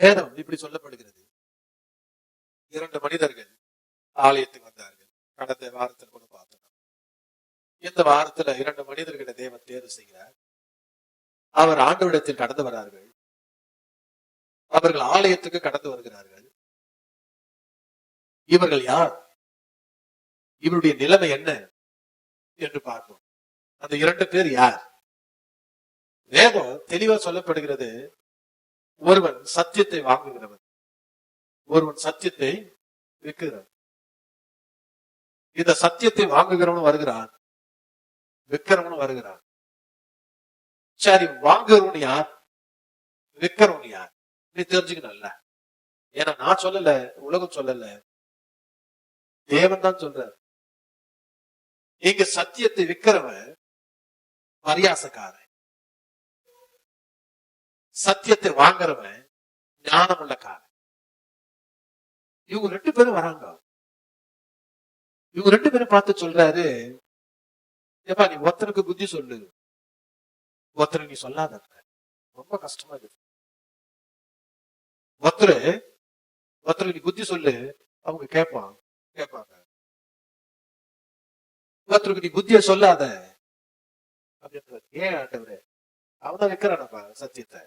வேதம் இப்படி சொல்லப்படுகிறது. 2 மனிதர்கள் ஆலயத்துக்கு வந்தார்கள். கடந்த வாரத்தில் கூட பார்த்தோம். இந்த வாரத்துல 2 மனிதர்களை தேவன் தேர்வு செய்கிறார். அவர் ஆண்டவரிடத்தில் கடந்து வரார்கள். அவர்கள் ஆலயத்துக்கு கடந்து வருகிறார்கள். இவர்கள் யார்? இவருடைய நிலைமை என்ன என்று பார்ப்போம். அந்த 2 பேர் யார்? வேதம் தெளிவா சொல்லப்படுகிறது. ஒருவன் சத்தியத்தை வாங்குகிறவன், ஒருவன் சத்தியத்தை விற்கிறவன். இந்த சத்தியத்தை வாங்குகிறவனும் வருகிறான், விற்கிறவனும் வருகிறான். சரி, வாங்குகிறவன் யார், விற்கிறவன் யார்? நீ தெரிஞ்சுக்கணும்ல. ஏன்னா நான் சொல்லல, உலகம் சொல்லல, தேவன் தான் சொல்றார். இங்க சத்தியத்தை விற்கிறவன் பரியாசக்காரன், சத்தியத்தை வாங்குறவன் ஞானம் உள்ளக்காரன். இவங்க 2 பேரும் வராங்க. இவங்க 2 பேரும் பார்த்து சொல்றாரு, ஏப்பா நீ ஒருத்தனுக்கு புத்தி சொல்லு, ஒருத்தருக்கு நீ சொல்லாத. ரொம்ப கஷ்டமா இருக்கு. ஒருத்தருக்கு நீ புத்தி சொல்லு, அவங்க கேட்பாங்க. ஒருத்தருக்கு நீ புத்திய சொல்லாத அப்படின்றது. ஏன் ஆண்டவரே? அவன் தான் வைக்கிறானப்பா சத்தியத்தை.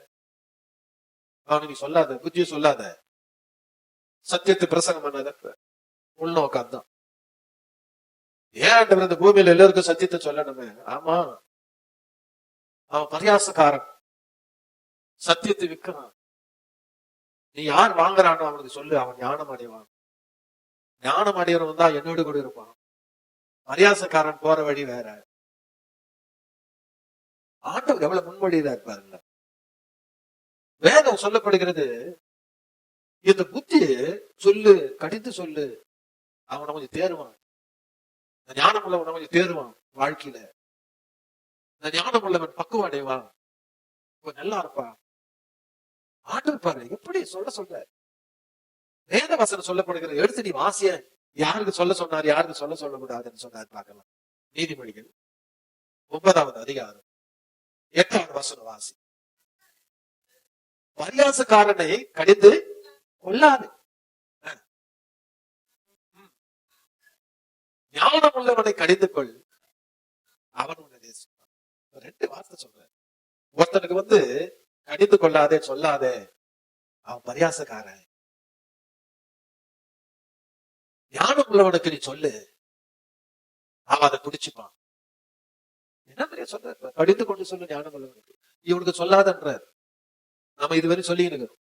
அவனுக்கு நீ சொல்லாத, புத்திய சொல்லாத, சத்தியத்தை பிரசங்கம் பண்ணாத. உள்நோக்காதான். ஏன் ஆண்டவர் இந்த பூமியில எல்லாருக்கும் சத்தியத்தை சொல்லணுமே? ஆமா, அவன் பரியாசக்காரன், சத்தியத்தை விற்கிறான். நீ யார் வாங்குறானோ அவனுக்கு சொல்லு, அவன் ஞானம் அடைவான். ஞானம் அடையறவன் தான் என்னோடு கூட இருப்பான். பரியாசக்காரன் போற வழி வேற. ஆண்டவர் எவ்வளவு முன்மொழியா இருப்பாருல்ல. வேதம் சொல்லப்படுகிறது, இந்த புத்திய சொல்லு, கடிந்து சொல்லு, அவனை கொஞ்சம் தேருவான். இந்த ஞானம் உள்ளவன் கொஞ்சம் தேருவான் வாழ்க்கையில. இந்த ஞானம் உள்ளவன் பக்குவம் அடைவான், கொஞ்சம் நல்லா இருப்பான். ஆண்டவர் பாரு எப்படி சொல்ற வேத வசனம் சொல்லப்படுகிற. எடுத்து நீ வாசிய, யாருக்கு சொல்ல சொன்னார், யாருக்கு சொல்ல சொல்லக்கூடாதுன்னு சொன்னார் பார்க்கலாம். நீதிமொழிகள் 9வது அதிகாரம் 8வது வசனம் வாசி. பரியாசக்காரனை கடிந்து கொள்ளாது, ஞானம் உள்ளவனை கடிந்து கொள், அவன் உன்னை நேசிப்பான். 2 வார்த்தை சொல்ற. ஒருத்தனுக்கு கடிந்து கொள்ளாதே, சொல்லாதே, அவன் பரியாசக்காரன். ஞானம் உள்ளவனுக்கு நீ சொல்லு, அவன் அதை பிடிச்சுப்பான். என்ன பெரிய சொல்ற? கடிந்து கொண்டு சொல்லு ஞானம் உள்ளவனுக்கு. இவனுக்கு சொல்லாதன்ற நம்ம இதுவரை சொல்லிக்கிறோம்.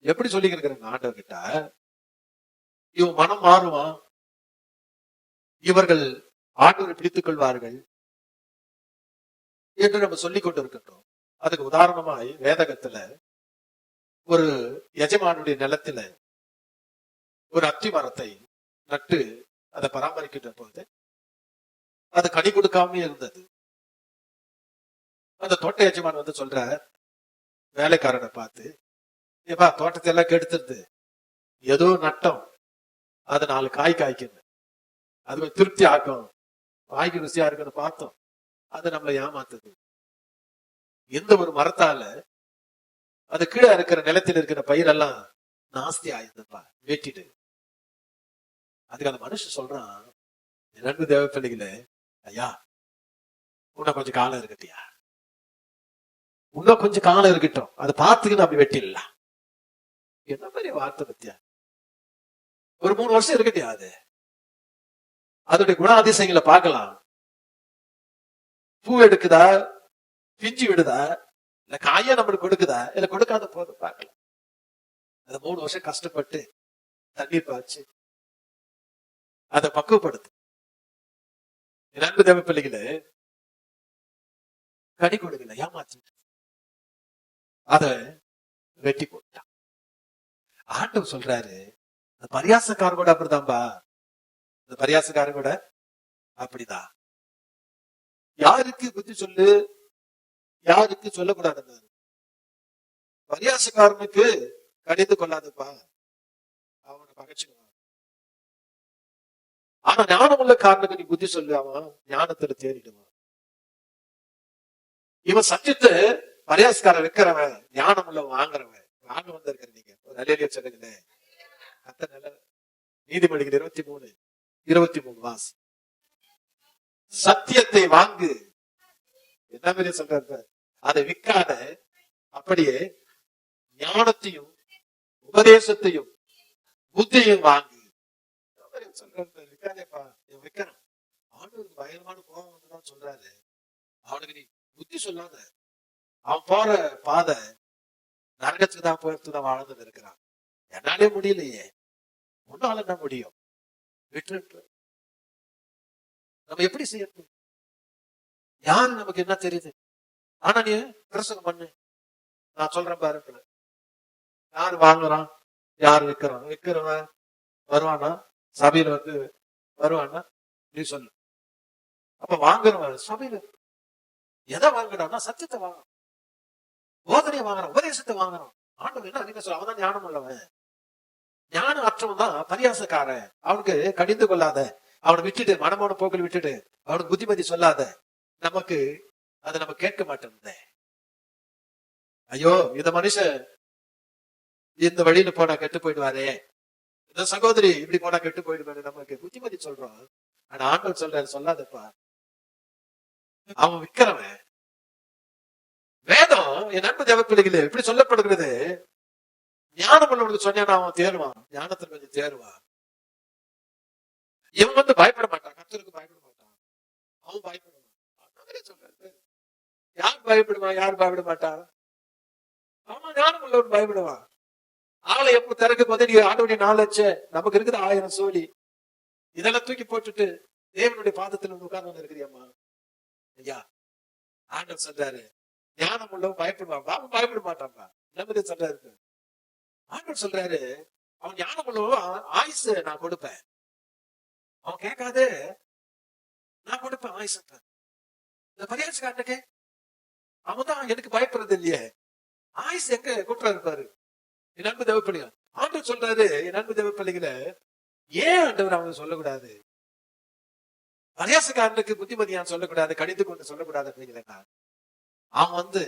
எப்படி சொல்லிக்கிறோம்? ஆண்டவர் கிட்ட இவன் மனம் மாறுவான், இவர்கள் ஆண்டவரை பிடித்துக் கொள்வார்கள் என்று நம்ம சொல்லிக் கொண்டு இருக்கின்றோம். அதுக்கு உதாரணமாய் வேதகத்துல ஒரு எஜமானுடைய நிலத்துல ஒரு அத்தி மரத்தை நட்டு அதை பராமரிக்கின்ற போது அது கனி கொடுக்காம இருந்தது. அந்த தோட்ட எஜமான் சொல்ற வேலைக்காரனை பார்த்து, ஏப்பா தோட்டத்தை எல்லாம் கெடுத்துருது, ஏதோ நட்டம், அது 4 காய் காய்க்குது, அது திருப்தி ஆக்கும், வாய்க்கு ருசியா இருக்குன்னு பார்த்தோம், அது நம்மளை ஏமாத்துது. எந்த ஒரு மரத்தால அது கீழே இருக்கிற நிலத்தில் இருக்கிற பயிரெல்லாம் நாஸ்தி ஆயிருந்தப்பா, வெட்டிட்டு. அதுக்கு அந்த மனுஷன் சொல்றான், 2 தேவ பிள்ளைகளே, ஐயா உன்ன கொஞ்சம் காலம் இருக்கட்டியா, இன்னும் கொஞ்சம் காலம் இருக்கட்டும், அதை பார்த்துக்கின்னு அப்படி வெட்டிடலாம். என்ன பெரிய வார்த்தை பத்தியா? ஒரு 3 வருஷம் இருக்கட்டியா, அதோடைய குணாதிசயங்களை பார்க்கலாம். பூ எடுக்குதா, பிஞ்சு விடுதா, இல்ல காயா நம்மளுக்கு கொடுக்குதா, இல்ல கொடுக்காத போது பார்க்கலாம். அந்த 3 வருஷம் கஷ்டப்பட்டு தண்ணீர் பாய்ச்சி அதை பக்குவப்படுத்து. 2 தேவ பிள்ளைகளே கனி கொடுக்கல, ஏமாத்திட்டு அத வெட்டி போட்டான். ஆண்டவர் சொல்றாரு, அந்த பரியாசக்காரன் கூட அப்படிதான்பா, இந்த பரியாசக்காரன் கூட அப்படிதான். யாருக்கு புத்தி சொல்லு, யாருக்கு சொல்லக்கூடாது. பரியாசக்காரனுக்கு கடிந்து கொள்ளாதுப்பா, அவனை பகைச்சுக்குவான். ஆனா ஞானம் உள்ள காரனுக்கு நீ புத்தி சொல்லு, அவன் ஞானத்துல தேறிடுவான். இவன் சத்தியத்தை பரியாசக்காரன் வைக்கிறவன், ஞானம் உள்ள வாங்குறவன் ஆக வந்திருக்கிற நீங்க ஒரு அலையில சொல்லுங்களேன். கத்த நல்ல. நீதிமொழிகள் 23:23 வாசி. சத்தியத்தை வாங்கு. என்ன மாதிரி சொல்றாரு? அதை விற்காத, அப்படியே ஞானத்தையும் உபதேசத்தையும் புத்தியையும் வாங்கு. சொல்றாரு, விற்காதேப்பா. விற்கிறான். ஆண்டவருக்கு பயங்கரமான கோபம் வந்துதான் சொல்றாரு. அவனுக்கு நீ புத்தி சொல்லாத. அவன் போற பாதை நரகத்துக்கு தான் போறதுதான் வாழ்ந்து இருக்கிறான். என்னாலே முடியலையே, உன்னால என்ன முடியும்? விட்டு நம்ம எப்படி செய்யணும்? யாரு நமக்கு என்ன தெரியுது? ஆனா நீ பிரசங்கம் பண்ணு, நான் சொல்றேன் பாருங்க. யாரு வாங்குறான், யாரு விற்கிறான்? விற்கிறவன் வருவானா? சபையில வந்து வருவானா? நீ சொல்லு. அப்ப வாங்குறவன் சபையில எதை வாங்குறான்னா சத்தியத்தை வாங்குறான், போதனையை வாங்குறான், உபதேசத்தை வாங்குறான். ஆண்டவன் என்ன அதிகம் சொல்ல? அவன் தான் ஞானம் உள்ளவன். ஞானம் அற்றவன் தான் பரியாசக்காரன். அவனுக்கு கடிந்து கொள்ளாத, அவனை விட்டுட்டு மனமான போக்கில் விட்டுட்டு அவனுக்கு புத்திமதி சொல்லாத. நமக்கு அதை நம்ம கேட்க மாட்டேன். ஐயோ, இந்த மனுஷன் இந்த வழியில போனா கெட்டு போயிடுவாரே, இந்த சகோதரி இப்படி போனா கெட்டு போயிடுவாரு, நமக்கு புத்திமதி சொல்றோம். ஆனா ஆண்டவர் சொல்றாரு, சொல்லாதப்பா. அவன் விற்கிறவன். வேதம் என் அன்பு தேவ பிள்ளைகளே இப்படி சொல்லப்படுகிறது. ஞானம் உள்ளவனுக்கு சொன்னா அவன் தேருவான், ஞானத்துல கொஞ்சம் தேருவான். இவன் வந்து பயப்பட மாட்டான், கர்த்தருக்கு பயப்பட மாட்டான், அவன் பயப்படுவான். சொல்றாரு, யார் பயப்படுவான், யார் பயப்பட மாட்டான்? அவன் ஞானம் உள்ளவன் பயப்படுவான். ஆளை எப்ப திறக்கும் போதே நீ ஆண்டவனுடைய 4 லட்சம், நமக்கு இருக்குது 1000 சோழி, இதெல்லாம் தூக்கி போட்டுட்டு தேவனுடைய பாதத்துல உட்கார்ந்து இருக்கிறியம்மா. ஐயா, ஆண்டவர் சொல்றாரு, ஞானம் உள்ளவன் பயப்படுவான், அவன் பயப்பட மாட்டான்பா. நம்பி சொல்றாரு. ஆண்டவர் சொல்றாரு, அவன் ஞானம் உள்ளவன் ஆயுசு நான் கொடுப்பேன். அவன் கேட்காது, நான் கொடுப்பேன் ஆயுசு. இந்த பரியாசக்காரனுக்கு அவன் தான் எனக்கு பயப்படுறது இல்லையே, ஆயுசு எங்க கூட்டுறா இருப்பாரு. என் அன்பு தேவ பிள்ளைகள், ஆண்டவர் சொல்றாரு, என் அன்பு தேவ பிள்ளைகளை ஏன் ஆண்டவர் அவனுக்கு சொல்லக்கூடாது? பரியாசக்காரனுக்கு புத்திமதியான் சொல்லக்கூடாது, கடிந்து கொண்டு சொல்லக்கூடாது அப்படிங்கிறா. அவன் வந்து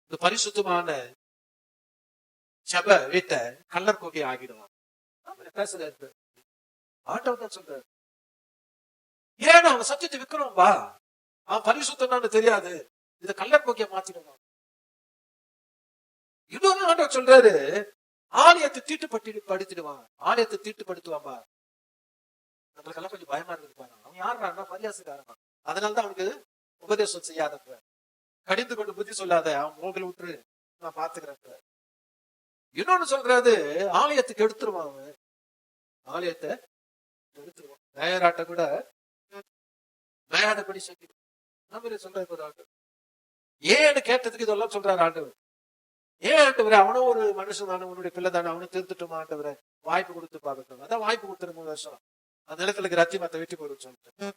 இந்த பரிசுத்தமான செப வீட்டை கல்லர் கோக்கி ஆகிடுவான். பேசுறாரு, ஆண்டவர் தான் சொல்றாரு. ஏன் அவன் சத்தியத்தை விற்கிறோம் வா, அவன் பரிசுத்தம்னு தெரியாது, இதை கல்லர் கோக்கிய மாத்திடுவான். இன்னொரு ஆண்டவர் சொல்றாரு, ஆலயத்தை தீட்டுப்படுத்திடுவான், ஆலயத்தை தீட்டுப்படுத்துவான்பா. நம்மளுக்கு எல்லாம் கொஞ்சம் பயமா இருக்கு. அவன் யாருன்னா பரியாசக்காரன். அதனாலதான் அவனுக்கு உபதேசம் செய்யாதப்ப, கடிந்து கொண்டு புத்தி சொல்லாத, அவன் மோகல் விட்டுரு, நான் பாத்துக்கிறேன். இன்னொன்னு சொல்றாரு, ஆலயத்துக்கு எடுத்துருவான், அவன் ஆலயத்தை எடுத்துருவான். நயராட்ட கூட நயாதபடி சொல்லி சொல்றாரு. ஏன்னு கேட்டதுக்கு இதெல்லாம் சொல்றாரு ஆண்டவர். ஏன் ஆண்டவரே, அவனும் ஒரு மனுஷன் தானே, உன்னுடைய பிள்ளை தானே, அவனும் திருத்துட்டோமா ஆண்டவரை, வாய்ப்பு கொடுத்து பார்க்கட்டும். அதான் வாய்ப்பு கொடுத்துரு 3 வருஷம், அந்த இடத்துல ரத்தி மத்த வெட்டி போடுன்னு சொல்லிட்டு.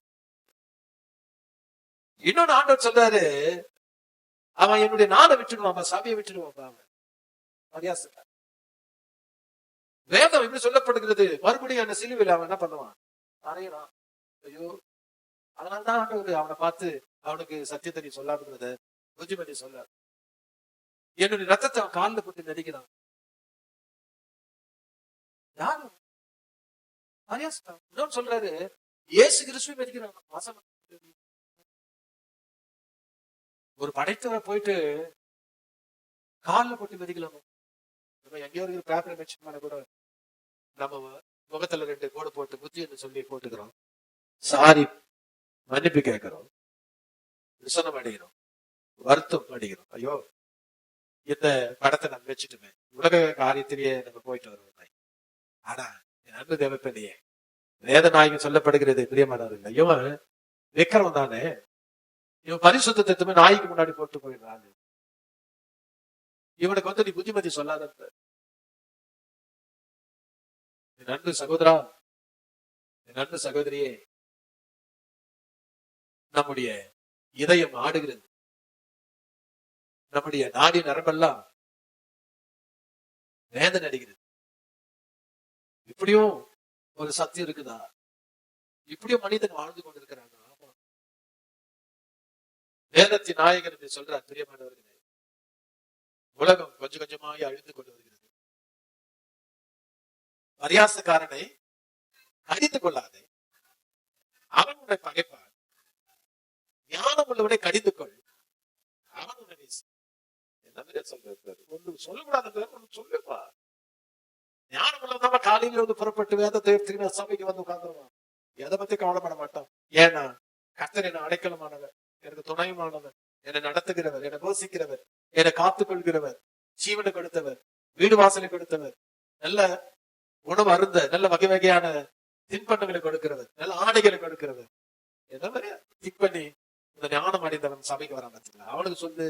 இன்னொன்னு ஆண்டவர் சொல்றாரு, அவன் என்னுடைய நாளை விட்டுடுவான், சபையை விட்டுடுவான். அவன் பரியாசக்காரன். வேதம் இப்படி சொல்லப்படுகிறது. மறுபடியும் அந்த சிலுவையில் அவன் என்ன பண்ணுவான், அறையறான். ஐயோ, அதனால்தான் ஆண்டவர் அவனை பார்த்து அவனுக்கு சத்தியத்தை நீ சொல்லாதுங்கிறத புத்திமதி சொல்ல, என்னுடைய ரத்தத்தை அவன் காலில் போட்டு நடிக்கிறான். யாரும் இன்னொன்னு சொல்றாரு, இயேசு கிறிஸ்துவை நடிக்கிறான். ஒரு படைத்தவரை போயிட்டு காலில் போட்டு மதிக்கலாமா? நம்ம எங்கேயோ ஒரு பேப்பர் மென்ஷன் கூட நம்ம முகத்துல 2 கோடு போட்டு புத்தி என்று சொல்லி போட்டுக்கிறோம், சாரி மன்னிப்பு கேட்கிறோம், விசனம் அடைகிறோம், வருத்தம் அடைகிறோம். ஐயோ, இந்த படத்தை நம்ம வச்சுட்டுமே உலக காரியத்திலேயே நம்ம போயிட்டு வருவோம். ஆனா என் அன்பு தேவப்படியே வேத நாயகம் சொல்லப்படுகிறது, பிரியமானவர்கள், இவன் விக்ரம் தானே, இவன் பரிசுத்தத்தை நாய்க்கு முன்னாடி போட்டு போயிடுறான். இவனுக்கு வந்து நீ புத்திமதி சொல்லாத. என் அன்பு சகோதரா, என் அன்பு சகோதரியே, நம்முடைய இதயம் ஆடுகிறது, நம்முடைய நாடி நரம்பெல்லாம் வேதனை அடைகிறது. இப்படியும் ஒரு சக்தி இருக்குதா? இப்படியும் மனிதன் வாழ்ந்து கொண்டிருக்கிறாங்க. வேதத்தின் நாயகன் என்று சொல்றார். பிரியமானவர்களே, உலகம் கொஞ்சம் கொஞ்சமாய் அழிந்து கொண்டு வருகிறது. பரியாசக்காரனை கடிந்து கொள்ளாதே, அவன் உன்னை பகைப்பான். ஞானம் உள்ளவனை கடிந்து கொள், அவன் உன்னை நேசி. என்ன சொல்றது? ஒன்று சொல்லக்கூடாது, ஒன்று சொல்லுப்பா. ஞானம் உள்ளவன் காலையில வந்து புறப்பட்டு வேதத்தை எடுத்துக்கிற சபைக்கு வந்து உட்கார்ந்துருவான். எதை பத்தி கவலைப்பட மாட்டான். ஏன்னா கர்த்தர் என்ன அடைக்கலமானவர், எனக்கு துணையுமானவர், என்னை நடத்துகிறவர், என்னை போஷிக்கிறவர், என்னை காத்துக் கொள்கிறவர், ஜீவனை கொடுத்தவர், வீடு வாசலை கொடுத்தவர், நல்ல உணவு அருந்த நல்ல வகை வகையான தின்பண்டங்களை கொடுக்கிறவர், நல்ல ஆடைகளை கொடுக்கிறவர். என்ன மாதிரி திக் பண்ணி இந்த ஞானம் அடைந்தவன் சபைக்கு வரான் பார்த்தீங்களா? அவனுக்கு சொல்லு,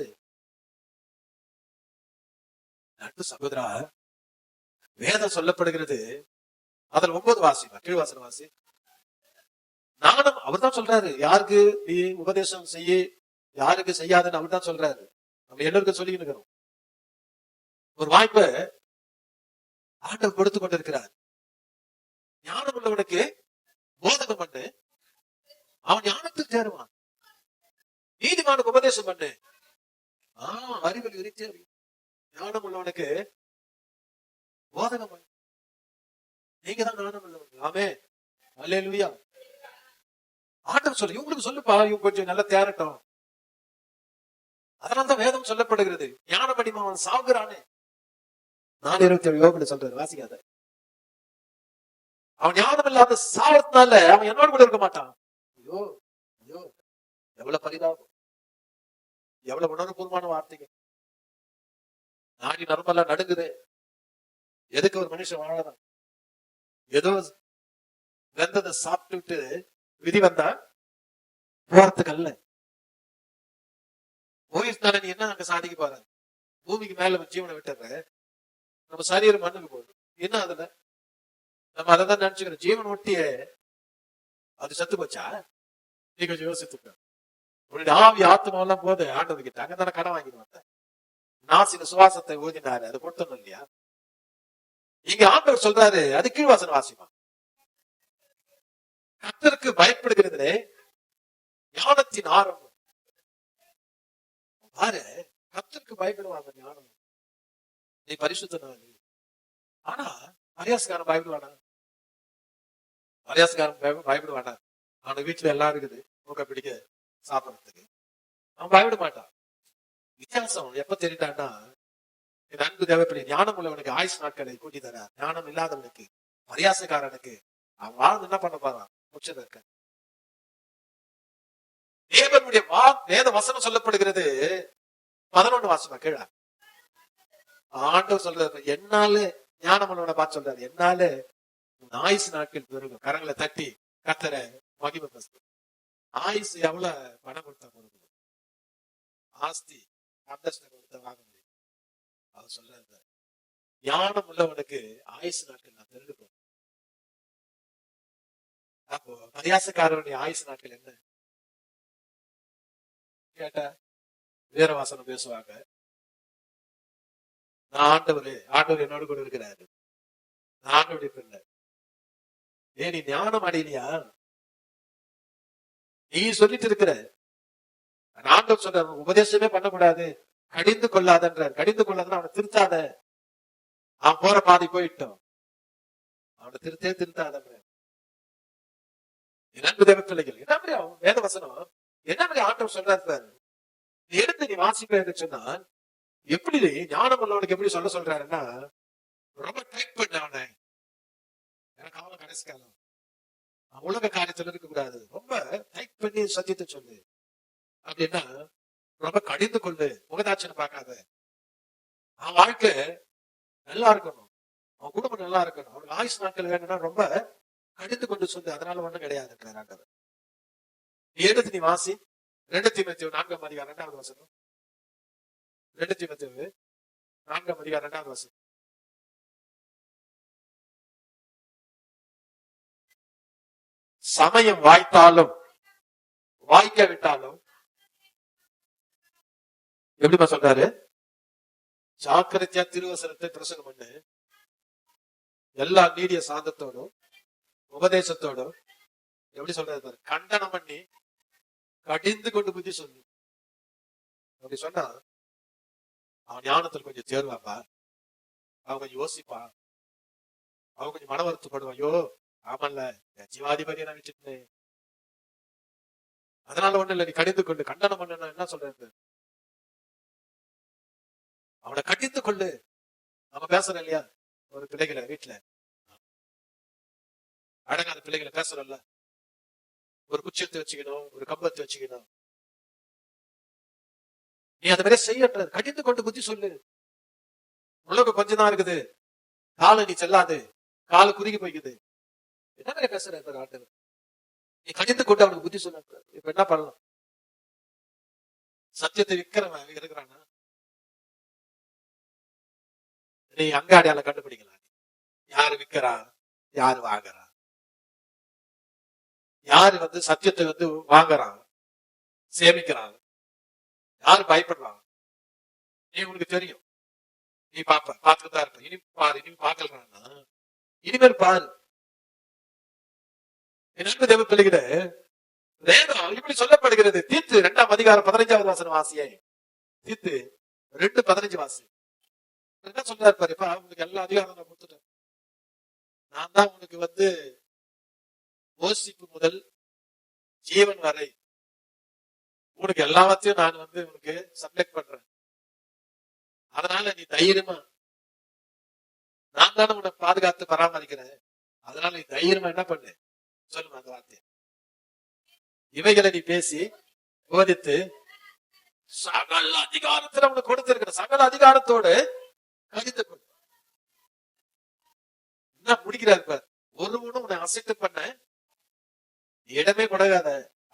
நட்பு சகோதரா, வேதம் சொல்லப்படுகிறது. அதில் 9 வாசிமா, கீழ்வாசன வாசி. ஞானம் அவர் தான் சொல்றாரு. யாருக்கு நீ உபதேசம் செய்ய, யாருக்கு செய்யாதுன்னு அவர் தான் சொல்றாரு. நம்ம எல்லாருக்கும் சொல்லிக்கிட்டு இருக்கிறோம். ஒரு வாய்ப்பை ஆண்டவர் கொடுத்து கொண்டிருக்கிறார். ஞானம் உள்ளவனுக்கு போதகம் பண்ணு, அவன் ஞானத்துக்கு சேருவான். நீதிமானுக்கு உபதேசம் பண்ணு, அறிவில் விரித்தே ஞானம் உள்ளவனுக்கு போதகம் பண்ணு. நீங்க தான் ஞானம் உள்ளவன். ஆமே, அல்லேலூயா. ஆண்டவர் சொல்லு, இவங்களுக்கு சொல்லுப்பா, இவங்க கொஞ்சம் நல்லா தேரட்டும். அதனால்தான் வேதம் சொல்லப்படுகிறது. ஞானம் அடிமை அவன் சாகுறானே. 4:27 யோபுல சொல்றாரு, வாசிக்காத. அவன் ஞானம் இல்லாத சாவறதுனால அவன் என்னோட கூட இருக்க மாட்டான். ஐயோ ஐயோ, எவ்வளவு பரிதாபம், எவ்வளவு உணர்வுபூர்வமான வார்த்தைகள். நாடி நரம்பெல்லாம் நடுங்குது. எதுக்கு ஒரு மனுஷன் வாழறான்? ஏதோ வெந்ததை சாப்பிட்டுட்டு விதி வந்தா போறதுக்கு அல்ல. போயிருந்தால நீ என்ன அங்க சாதிக்க போற? பூமிக்கு மேல ஜீவனை விட்டுற, நம்ம சரீரம் மண்ணுக்கு போகுது. என்ன அதுல நம்ம அதான் நினைச்சுக்கிறோம். ஜீவன் ஒட்டிய அது செத்து போச்சா? நீ கொஞ்சம் யோசித்துக்க. உன்னுடைய ஆவி ஆத்மாவெல்லாம் போது ஆண்டவர்கிட்ட. அங்கதானே கடன் வாங்கிட்டு வந்த. நாசின சுவாசத்தை ஊதினாரு, அது கொடுத்தணும் இல்லையா? இங்க ஆண்டவர் சொல்றாரு, அது கீழ்வாசன வாசிமா. கர்த்தருக்கு பயப்படுகிறதுலே ஞானத்தின் ஆரம்பம். பாரு, கர்த்தருக்கு பயப்படுவாங்க ஞானம். நீ பரிசுத்தனாரு. ஆனா பரியாசக்காரன் பயப்படுவானா? பரியாசக்காரன் பயப்படுவானா? அவனுக்கு வீட்டுல எல்லாம் இருக்குது, மூக்க பிடிக்க சாப்பிடறதுக்கு. அவன் பயப்பட மாட்டான். வித்தியாசம் எப்ப தெரியுதான்னா, என் அன்பு தேவைப்படி ஞானம் உள்ளவனுக்கு ஆயுஷ் நாட்களை கூட்டி தர, ஞானம் இல்லாதவனுக்கு, பரியாசக்காரனுக்கு அவன் வாழ்ந்து என்ன பண்ண போறான்? முச்சத இருக்க. தேவனுடைய வேத வசனம் சொல்லப்படுகிறது. 11 வாசமா கீழே ஆண்டவர் சொல்றாரு, என்னால ஞானம் உள்ளவனை பார்த்து சொல்றாரு, என்னால ஆயுசு நாட்கள் பெருகும். கரங்களை தட்டி கர்த்தரை மகிமை பசு. ஆயுசு எவ்வளவு பணம் கொடுத்தா கொடுக்கணும்? ஆஸ்தி அந்தஸ்து கொடுத்த வாங்க முடியும். அவர் சொல்றாரு, ஞானம் உள்ளவனுக்கு ஆயுசு நாட்கள் நான் பெருகும். அப்போ பரியாசக்காரனுடைய ஆயுசு நாட்கள் என்ன கேட்டா வேற வாசனம் பேசுவாங்க. நான் ஆண்டவர் என்னோடு கூட இருக்கிறாரு, நான் ஆண்டவருடைய பிள்ளை. நீ ஞானம் அடையிலையா? நீ சொல்லிட்டு இருக்கிற. ஆண்டவர் சொல்ற உபதேசமே பண்ணக்கூடாது, கடிந்து கொள்ளாதன்றார். கடிந்து கொள்ளாதுன்னு அவனை திருத்தாத. அவன் போற பாதி போயிட்டோம், அவனை திருத்தாத. நண்பு தேவ பிள்ளைகள், என்ன மாதிரி அவன் வேத வசனம் என்ன மாதிரி ஆண்டவர் சொல்றாரு. நீ எடுத்து நீ வாசிப்ப சொன்னா, எப்படி ஞானம் உள்ளவனுக்கு எப்படி சொல்றாருன்னா, ரொம்ப டைட் பண்ண அவனை. எனக்கு அவன் கடைசி காலம் உலக காரியத்துல இருக்க கூடாது, ரொம்ப டைட் பண்ணி சத்தியத்தை சொல்லு. அப்படின்னா ரொம்ப கடிந்து கொண்டு முகதாட்சனை பார்க்காத. அவன் வாழ்க்கை நல்லா இருக்கணும், அவன் குடும்பம் நல்லா இருக்கணும், அவனுக்கு ஆயுஷ் நாட்கள் வேணும்னா ரொம்ப கடிந்து கொண்டு சொல்லு. அதனால ஒண்ணும் கிடையாது. நீ எடுத்து நீ வாசி 2 தீமோத்தேயு 4ஆம் அதிகாரம் 2வது வசனம். 2 தீமோத்தேயு 4ஆம் அதிகாரம் 2வது வசனம். சமயம் வாய்த்தாலும் வாய்க்காவிட்டாலும் எப்படிமா சொல்றாரு? ஜாக்கிரதையா திருவசனத்தை பிரசங்கம் பண்ணு. எல்லா நீடிய சாந்தத்தோடும் உபதேசத்தோடும் எப்படி சொல்றாரு? கண்டனம் பண்ணி கடிந்து கொண்டு புத்தி சொல்லு. அப்படி சொன்னா அவன் ஞானத்துல கொஞ்சம் தேர்வாப்பா, அவன் கொஞ்சம் யோசிப்பான், அவன் கொஞ்சம் மன வருத்தப்படுவான். ஐயோ ஆமல்ல, என் ஜீவாதிபதியை நான் விட்டுட்டேன். அதனால ஒண்ணு இல்ல, நீ கடிந்து கொண்டு கண்டனம் பண்ண என்ன சொல்றது, அவனை கடிந்து கொள்ளு. நம்ம பேசுறோம் இல்லையா, ஒரு பிள்ளைகளை வீட்டுல அடங்காத பிள்ளைகளை பேசுறோம்ல, ஒரு குச்சியத்தை வச்சுக்கணும், ஒரு கம்பத்தை வச்சுக்கணும். நீ அதை மாதிரி செய்யற, கடிந்து கொண்டு புத்தி சொல்லு. உலகம் கொஞ்சம் தான் இருக்குது, கால நீ செல்லாது, கால குறுகி போய்க்குது. என்ன மாதிரி பேசுற ஆண்டவர், நீ கடிந்து கொண்டு அவனுக்கு புத்தி சொல்ல. இப்ப என்ன பண்ணலாம், சத்தியத்தை விற்கிறவன் இருக்கிறானா, நீ அங்காடியால கண்டுபிடிக்கலாம். யாரு விற்கிறா, யாரு வாங்குறா, யாரு சத்தியத்தை வாங்குறான், சேமிக்கிறான், யாரு பயப்படுறான், நீ உனக்கு தெரியும். நீ பார்த்துதான் இருப்ப. இனி பாரு, இனி பார்க்கலன்னா இனிமேல் பாரு. என்ன தேவ பிள்ளைகிட்ட வேதம் இப்படி சொல்லப்படுகிறது. தீத்து 2ஆம் அதிகாரம் 15வது வசனம் வாசியே. தீத்து 2:15 வாசி. என்ன சொல்றாரு பாருப்பா, உனக்கு எல்லா அதிகாரம் நான் கொடுத்துட்டேன். நான் தான் உனக்கு யோசிப்பு முதல் ஜீவன் வரை உனக்கு எல்லாத்தையும் நான் உனக்கு சப்ஜெக்ட் பண்றேன். அதனால நீ தைரியமா, நான் தானே உன்னை பாதுகாத்து பராமரிக்கிறேன். அதனால நீ தைரியமா என்ன பண்ணு, சொல்லுமா அந்த வார்த்தை. இவைகளை நீ பேசி போதித்து சகல அதிகாரத்துல உனக்கு கொடுத்திருக்கிற சகல அதிகாரத்தோடு கடிந்து கொள். என்ன முடிக்கிறார் பார், ஒருவனும் உன்னை அசைட்டு பண்ண இடமே கொடுக்காத.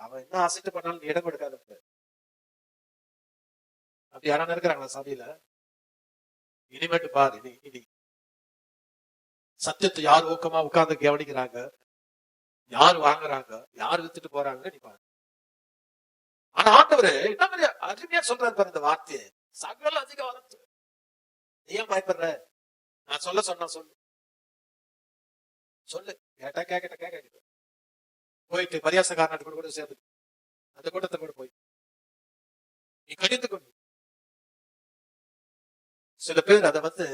அவன் என்ன அசைட்டு பண்ணாலும் நீ இடம் கொடுக்காத. அப்படி யாரான இருக்கிறாங்களா சபையில? இனிமேட்டு பாரு, இனி சத்தியத்தை யார் ஊக்கமா உட்கார்ந்து கவனிக்கிறாங்க, யாரு வாங்குறாங்க, யாரு வித்துட்டு போறாங்க, நீ பாரு. ஆனா ஆண்டவரு என்ன மாதிரி அருமையா சொல்றாரு பாரு இந்த வார்த்தையை, சகல அதிகாரத்து. நீ ஏன் பயப்படுற? நான் சொல்ல சொன்னா சொல்லு, சொல்லு. கேட்டா கேட்க போயிட்டு பரியாசக்காரனாட்டு கூட சேர்ந்து அந்த கூட்டத்தை கூட போய் நீ கடிந்து கொண்டு. சில பேர் அதை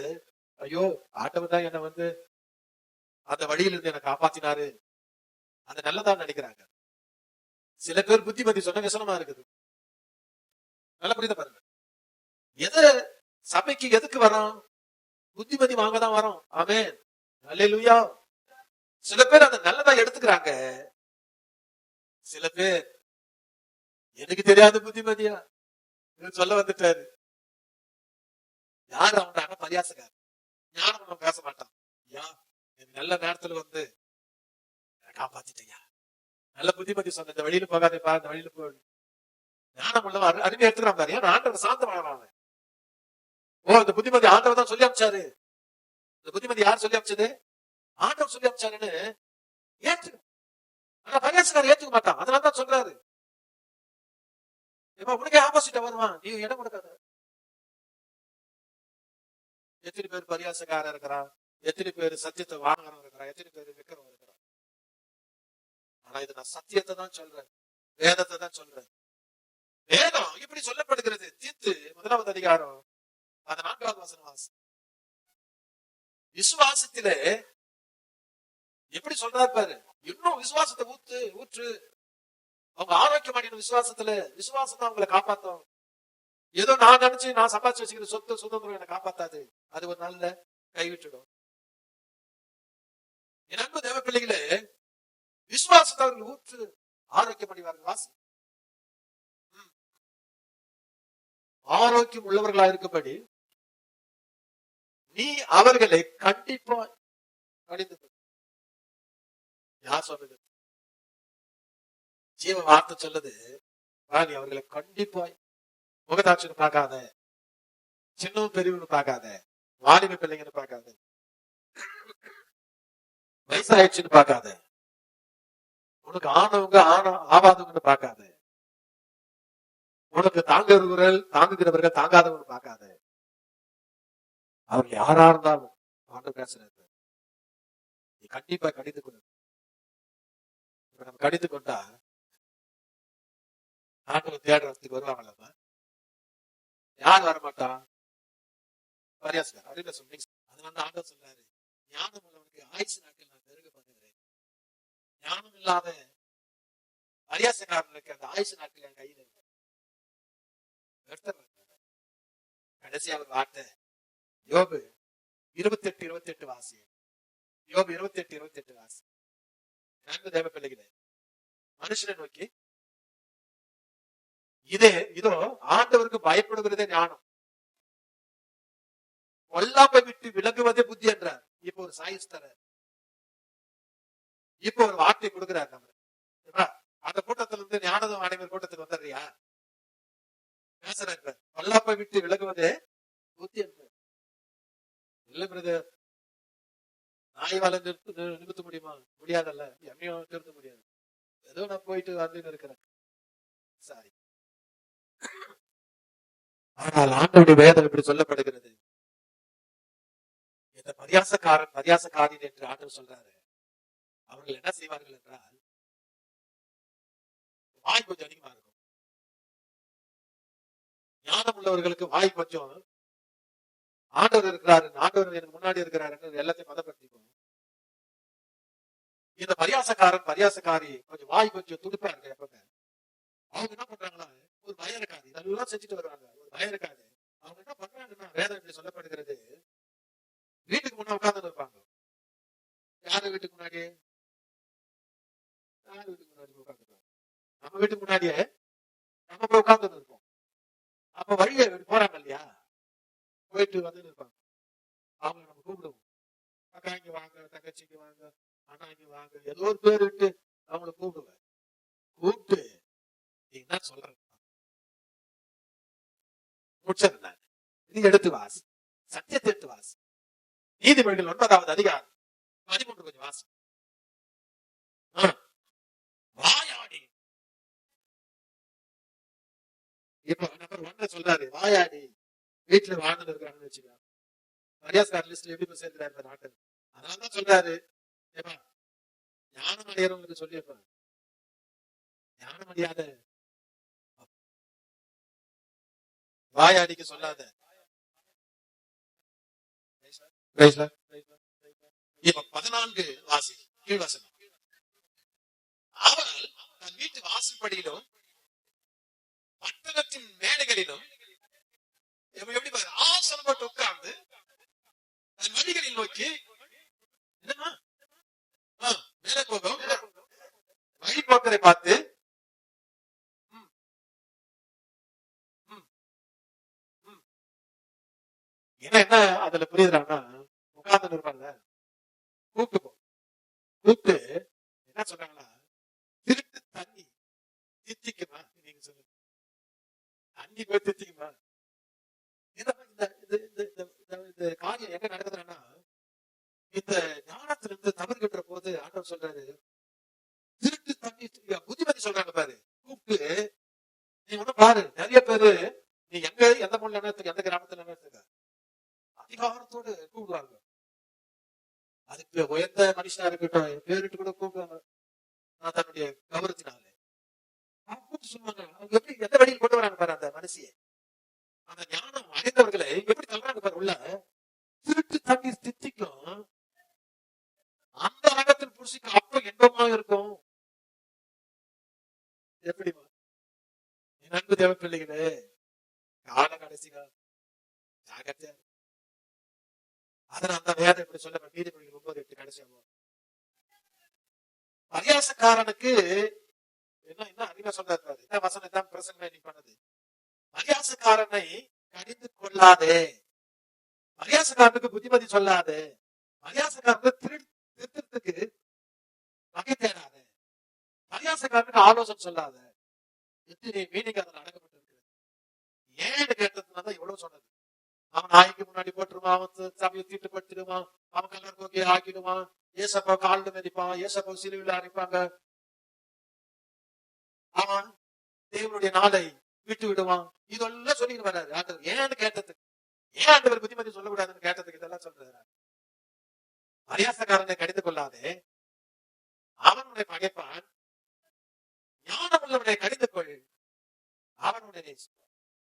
ஐயோ ஆண்டவர் தான் என்ன அந்த வழியிலிருந்து என்னை காப்பாத்தினாரு, அது நல்லதான் நினைக்கிறாங்க. சில பேர் புத்திமதி சொன்ன விசனமா இருக்குது. நல்ல புரியுத பாருங்க. எது சபைக்கு எதுக்கு வரோம்? புத்திமதி வாங்கதான் வரோம். ஆமென், அல்லேலூயா. சில பேர் அதை நல்லதா எடுத்துக்கிறாங்க. சில பேர் எனக்கு தெரியாத புத்திமதியா சொல்ல வந்துட்டாரு. யாரு அவனாக பரியாசக்காரு, ஞானம் பேச மாட்டான். யா நல்ல நேரத்துல காப்பாத்திட்டீங்க, நல்ல புத்திமதி சொன்ன, இந்த வழியில போகாதேப்பா, இந்த வழியில போ. ஞானம் உள்ள அருமையா எடுத்துக்கிறான் பாரு. ஏன்னா ஆண்டவர் சாந்தமானவன். இந்த புத்திமதி ஆண்டவர் தான் சொல்லி அமைச்சாரு. இந்த புத்திமதி யார் சொல்லி அமைச்சது? ஆண்டவர் சொல்லி அமைச்சாருன்னு ஏற்று. ஆனா பரியாசக்காரர் ஏத்துக்க மாட்டான். அதனாலதான் சொல்றாரு, உனக்கே ஆப்போசிட்டா வருவான், நீ இடம் கொடுக்காத. எத்தனை பேர் பரியாசக்காரர் இருக்கிறான், எத்தனை பேர் சத்தியத்தை வாங்குறவங்க இருக்கிறான், எத்தனை பேர் விற்கிறவங்க இருக்கிறான். ஆனா இது நான் சத்தியத்தை தான் சொல்றேன், வேதத்தை தான் சொல்றேன். வேதம் இப்படி சொல்லப்படுகிறது. தீத்து 1வது அதிகாரம் 14வது வசனம் வாசி. விசுவாசத்திலே எப்படி சொல்றாரு பாரு. இன்னும் விசுவாசத்தை ஊற்று. அவங்க ஆரோக்கியமான விசுவாசத்துல, விசுவாசம் தான் அவங்களை காப்பாத்தும். ஏதோ நான் நினைச்சு நான் சம்பாதிச்சு வச்சுக்கிற சொத்து சுதந்திரம் என்னை காப்பாத்தாது. அது ஒரு நல்ல கைவிட்டுடும். என் அன்பு தேவ பிள்ளைகளே, விசுவாசத்தை அவர்கள் ஊற்று, ஆரோக்கியமடைவார்கள். வாசி. ஆரோக்கியம் உள்ளவர்களா இருக்கப்படி நீ அவர்களை கண்டிப்பாய் கடிந்து கொள். யார் சொன்னது? ஜீவ வார்த்தை சொல்லுது. நீ அவர்களை கண்டிப்பாய் முகதாட்சின்னு பார்க்காத, சின்னவும் பெரியவனு பார்க்காத, வாலிப பிள்ளைங்கன்னு பார்க்காத, வயசாயிடுச்சுன்னு பார்க்காத, உனக்கு ஆனவங்க ஆவாதவங்கன்னு பார்க்காத, உனக்கு தாங்குகிறவர்கள் தாங்காதவங்க பார்க்காத. அவர்கள் யாரா இருந்தாலும் ஆண்டு பேசுறது நீ கண்டிப்பா கடிந்து கொண்டு. நம்ம கடிந்து கொண்டா ஆண்டு தேடுறதுக்கு வருவாங்களா? யார் வரமாட்டான்? பரியாசக்காரன் அப்படின்னு சொன்னீங்க. அதனால ஆண்டவர் சொல்றாரு, ஞானம் உள்ளவனுக்கு ஆயுசு நாட்கள் நான் பெருக பண்ணுகிறேன், ஞானம் இல்லாத பரியாசக்காரனுக்கு அந்த ஆயுசு நாட்கள் என் கையில் இருக்கு. கடைசியா ஒரு வார்த்தை, யோபு 28:28 வாசி. யோபு 28:28 வாசி. நன்கு தேவ பிள்ளைகளே, மனுஷனை நோக்கி இதோ ஆண்டவருக்கு பயப்படுகிறதே ஞானம், கொல்லாப்பை விட்டு விலகுவதே புத்தி என்றார். இப்ப ஒரு சாயிஸ் தர, இப்ப ஒரு வார்த்தை கொடுக்கிறார். நம்ம அந்த கூட்டத்துல இருந்து ஞானதம் அனைவர் கூட்டத்துக்கு வந்துடுறியா? பேசுறாரு, கொல்லாப்பை விட்டு விலகுவதே புத்தி என்றார். இல்ல பிரதர், நாய்வால நிறுத்த முடியுமா? முடியாதல்ல. என்னையும் நிறுத்த முடியாது. ஏதோ நான் போயிட்டு வந்து இருக்கிறேன். சாரி. ஆனால் ஆண்டவருடைய வேதம் இப்படி சொல்லப்படுகிறது, இந்த பரியாசக்காரன் பரியாசக்காரின் என்று ஆண்டவர் சொல்றாரு. அவர்கள் என்ன செய்வார்கள் என்றால், வாய் கொஞ்சம் அதிகமா இருக்கும். ஞானம் உள்ளவர்களுக்கு வாய் கொஞ்சம், ஆண்டவர் இருக்கிறாரு, ஆண்டவர் எனக்கு முன்னாடி இருக்கிறாரு எல்லாத்தையும் மதப்படுத்திக்கும். இந்த பரியாசக்காரன் பரியாசக்காரி கொஞ்சம் வாய் கொஞ்சம் துடுப்பா இருக்கு. எப்பவுமே அவங்க என்ன பண்றாங்களா, ஒரு பயம் இருக்காது, இதெல்லாம் செஞ்சுட்டு வருவாங்க, ஒரு பயம் இருக்காது. அவங்க என்ன பண்றாங்கன்னா, வேதம் இப்படி சொல்லப்படுகிறது, வீட்டுக்கு முன்னாடி உட்கார்ந்து இருப்பாங்க. யாரு வீட்டுக்கு முன்னாடி? யாரு வீட்டுக்கு முன்னாடி உட்காந்துருப்பாங்க? நம்ம வீட்டுக்கு முன்னாடியே நம்ம போய் உட்கார்ந்து இருப்போம். அப்ப வழியை போறாங்க இல்லையா, போயிட்டு வந்து இருப்பாங்க. அவங்க நம்ம கூப்பிடுவோம், அக்கா இங்க வாங்க, தங்கச்சிக்கு வாங்க, அண்ணா இங்க வாங்க, ஏதோ ஒரு பேர் விட்டு அவங்களை கூப்பிடுவேன். கூப்பிட்டு நீ என்ன சொல்ற முடிச்சது, நீ எடுத்து வாசி, சத்தியத்தை எடுத்து வாசி. நீதிமொழிகள் 9வது அதிகாரம் 13 கொஞ்சம் வாசி. வாயாடி, இப்ப நம்பர் 1 சொல்றாரு, வாயாடி வீட்டுல வாழ்ந்து இருக்காங்கன்னு வச்சுக்கோ. பரியாசக்கார லிஸ்ட்ல எப்படி சேர்க்கிறாரு இந்த நாட்டில். அதனாலதான் சொல்றாரு, ஞானம் அடையறவங்களுக்கு சொல்லியிருப்பாரு, ஞானம் அடையாத வாயாடிக்கு சொல்லாத. இப்ப 14 வாசி, கீழ்வாசனம். அவள் தன் வீட்டு வாசல்படியிலும் பட்டணத்தின் மேடைகளிலும் எப்படி பாரு, ஆசனம் போட்டு உட்கார்ந்து தன் வழிகளில் நோக்கி என்னமா மேலே போகும் வழி போக்கரை பார்த்து என்ன அதுல புரியுதுறாங்கன்னா, உட்கார்ந்து இருப்பாங்க, கூப்பிட்டு என்ன சொல்றாங்கன்னா, திருட்டு தண்ணி தித்திக்குமா? நீங்க சொல்லுங்க, தண்ணி போய் தித்திக்குமா? இந்த காரியம் எங்க நடக்குதுன்னா, இந்த ஞானத்திலிருந்து தவறுகின்ற போது ஆண்டவர் சொல்றாரு, திருட்டு தண்ணி புத்திமதி சொல்றாங்க பாரு. கூப்பிட்டு நீ ஒண்ணு பாரு, நிறைய பேரு நீ எந்த மொழியில எந்த கிராமத்துல அதிகாரத்தோடு கூப்பிடுவாங்க. அதுக்கு உயர்ந்த மனுஷனா இருக்கட்டும், பேரிட்டு கூட கூப்பிடுவாங்க. நான் தன்னுடைய கௌரவத்தினால கூப்பிட்டு சொல்லுவாங்க. அவங்க எப்படி எந்த வழியில் கொண்டு வராங்க பாரு அந்த மனுஷியை. அந்த ஞானம் அடைந்தவர்களை எப்படி தள்ளுறாங்க பாரு உள்ள. திருட்டு தண்ணீர் தித்திக்கும், அந்த ரகத்தில் புருஷிக்கு அப்ப இன்பமா இருக்கும். எப்படிமா நன்கு தேவ பிள்ளைகளே, கால கடைசிகள் ஜாகிரதையா. அதனால அந்த வேதம் இப்படி சொல்ல, நீதிமொழிகள் 9:8 கடைசியாகும். பரியாசக்காரனுக்கு என்ன அதிகமா சொல்றாரு, என்ன வசனம் தான் பிரசங்கம் நீ பண்ணது. பரியாசக்காரனை கடிந்து கொள்ளாதே, பரியாசக்காரனுக்கு புத்திமதி சொல்லாதே, பரியாசக்காரனுக்கு திருத்தத்துக்கு வகை தேடாத, பரியாசக்காரனுக்கு ஆலோசனை சொல்லாத. எத்தனை மீனிங் அதில் அடக்கப்பட்டிருக்கிறது. ஏன்னு கேட்டதுனால இவ்வளவு சொன்னது. அவன் நாய்க்கு முன்னாடி போட்டுருவான், அவன் சபையை தீட்டுப்படுத்திடுவான், அவன் கலர் கோக்கையை ஆக்கிடுவான், ஏசப்பா காலில் மிதிப்பான், ஏசப்பா சிலுவையில் அரைப்பாங்க, அவன் தேவனுடைய நாளை விட்டு விடுவான். இதெல்லாம் சொல்லிட்டு வர்றாரு ஆண்டவர். ஏன்னு கேட்டதுக்கு, ஏன் ஆண்டவர் புத்திமதி சொல்லக்கூடாதுன்னு கேட்டதுக்கு இதெல்லாம் சொல்றாரு. பரியாசக்காரனை கடிந்து கொள்ளாதே, அவனுடைய பகைப்பான். ஞானம் உள்ளவனை கடிந்து கொள், அவனுடைய